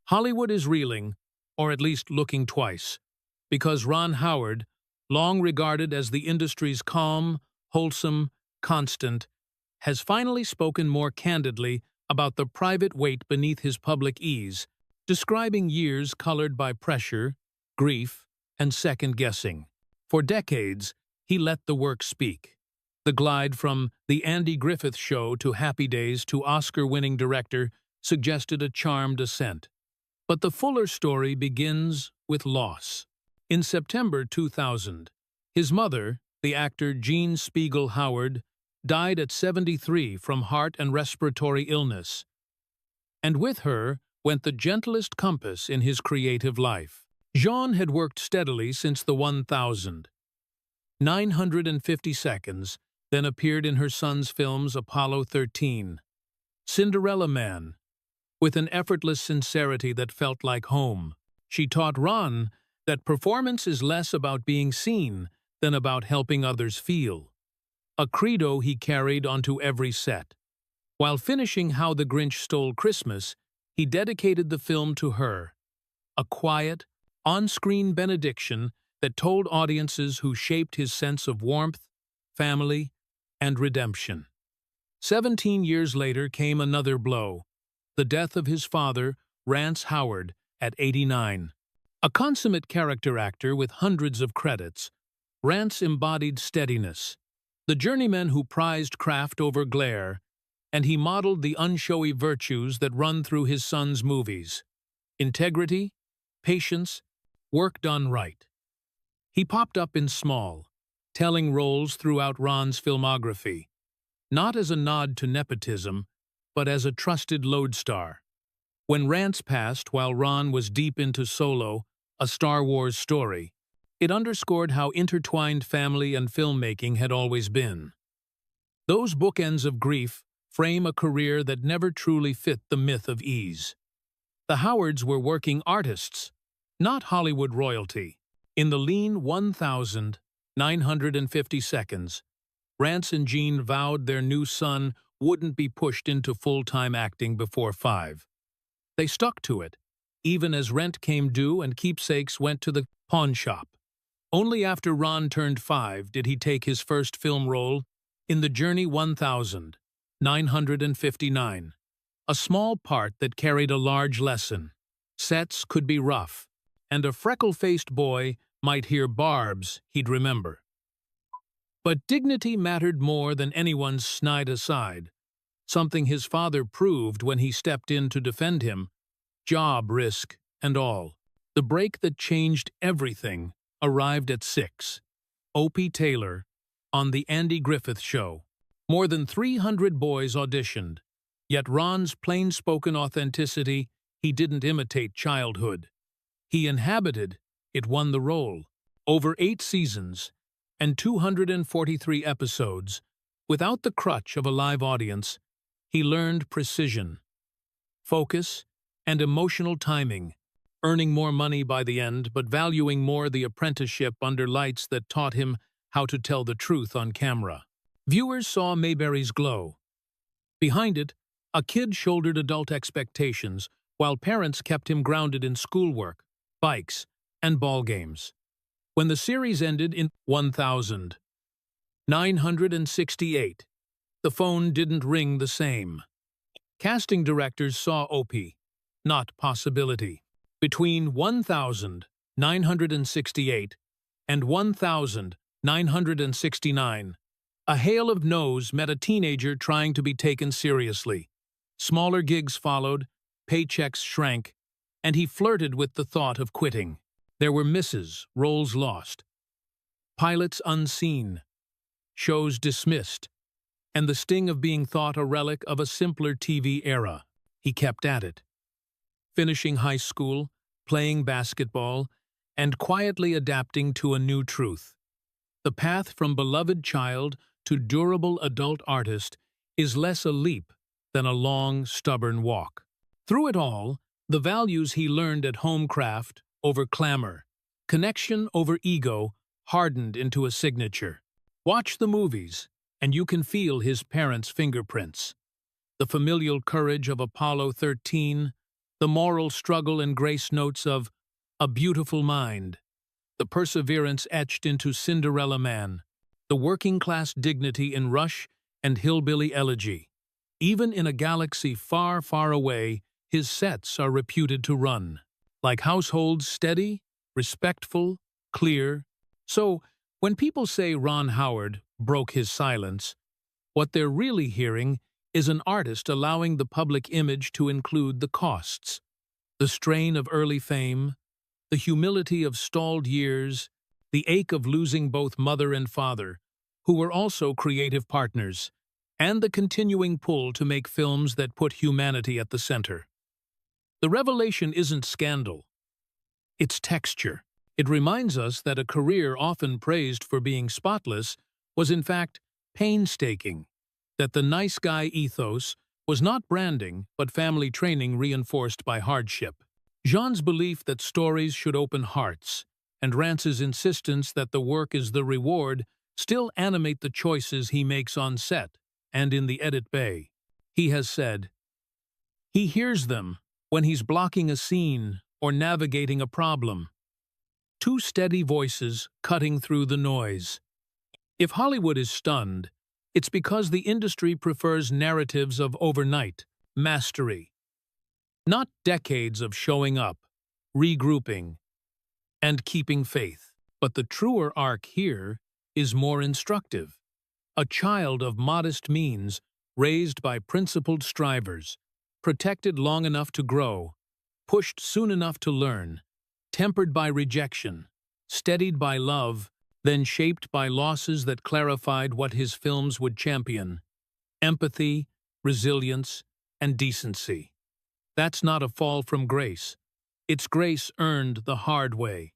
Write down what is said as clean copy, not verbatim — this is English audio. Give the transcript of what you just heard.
Hollywood is reeling, or at least looking twice, because Ron Howard, long regarded as the industry's calm, wholesome, constant, has finally spoken more candidly about the private weight beneath his public ease, describing years colored by pressure, grief, and second-guessing. For decades, he let the work speak. The glide from The Andy Griffith Show to Happy Days to Oscar-winning director suggested a charmed ascent. But the fuller story begins with loss. In September 2000, his mother, the actor Jean Spiegel Howard, died at 73 from heart and respiratory illness. And with her went the gentlest compass in his creative life. Jean had worked steadily since the 1,950 seconds, then appeared in her son's films Apollo 13, Cinderella Man, with an effortless sincerity that felt like home. She taught Ron that performance is less about being seen than about helping others feel, a credo he carried onto every set. While finishing How the Grinch Stole Christmas, he dedicated the film to her, a quiet, on-screen benediction that told audiences who shaped his sense of warmth, family, and redemption. 17 years later came another blow, the death of his father, Rance Howard, at 89. A consummate character actor with hundreds of credits, Rance embodied steadiness, the journeyman who prized craft over glare, and he modeled the unshowy virtues that run through his son's movies: integrity, patience, work done right. He popped up in small, telling roles throughout Ron's filmography, not as a nod to nepotism, but as a trusted lodestar. When Rance passed while Ron was deep into Solo, a Star Wars story, it underscored how intertwined family and filmmaking had always been. Those bookends of grief frame a career that never truly fit the myth of ease. The Howards were working artists, not Hollywood royalty. In the lean 1,950 seconds, Rance and Jean vowed their new son wouldn't be pushed into full-time acting before 5. They stuck to it, even as rent came due and keepsakes went to the pawn shop. Only after Ron turned 5 did he take his first film role in The Journey 1959, a small part that carried a large lesson. Sets could be rough, and a freckle-faced boy might hear barbs he'd remember. But dignity mattered more than anyone's snide aside, something his father proved when he stepped in to defend him, job risk and all. The break that changed everything arrived at 6. Opie Taylor, on The Andy Griffith Show. More than 300 boys auditioned, yet Ron's plain-spoken authenticity, he didn't imitate childhood. He inhabited, it won the role. Over 8 seasons and 243 episodes, without the crutch of a live audience, he learned precision, focus, and emotional timing, earning more money by the end but valuing more the apprenticeship under lights that taught him how to tell the truth on camera. Viewers saw Mayberry's glow. Behind it, a kid shouldered adult expectations, while parents kept him grounded in schoolwork, bikes, and ball games. When the series ended in 1968, the phone didn't ring the same. Casting directors saw Opie, not possibility. Between 1968 and 1969, a hail of no's met a teenager trying to be taken seriously. Smaller gigs followed, paychecks shrank, and he flirted with the thought of quitting. There were misses, roles lost, pilots unseen, shows dismissed, and the sting of being thought a relic of a simpler TV era. He kept at it, finishing high school, playing basketball, and quietly adapting to a new truth. The path from beloved child to durable adult artist is less a leap than a long, stubborn walk. Through it all, the values he learned at homecraft over clamor, connection over ego, hardened into a signature. Watch the movies, and you can feel his parents' fingerprints. The familial courage of Apollo 13, the moral struggle and grace notes of A Beautiful Mind, the perseverance etched into Cinderella Man, the working-class dignity in Rush and Hillbilly Elegy. Even in a galaxy far, far away, his sets are reputed to run. Like households, steady, respectful, clear. So, when people say Ron Howard broke his silence, what they're really hearing is an artist allowing the public image to include the costs, the strain of early fame, the humility of stalled years, the ache of losing both mother and father, who were also creative partners, and the continuing pull to make films that put humanity at the center. The revelation isn't scandal. It's texture. It reminds us that a career often praised for being spotless was in fact painstaking, that the nice guy ethos was not branding but family training reinforced by hardship. Jean's belief that stories should open hearts, and Rance's insistence that the work is the reward, still animate the choices he makes on set and in the edit bay. He has said, he hears them when he's blocking a scene or navigating a problem. Two steady voices cutting through the noise. If Hollywood is stunned, it's because the industry prefers narratives of overnight mastery, not decades of showing up, regrouping, and keeping faith. But the truer arc here is more instructive. A child of modest means, raised by principled strivers, protected long enough to grow, pushed soon enough to learn, tempered by rejection, steadied by love, then shaped by losses that clarified what his films would champion: empathy, resilience, and decency. That's not a fall from grace. It's grace earned the hard way.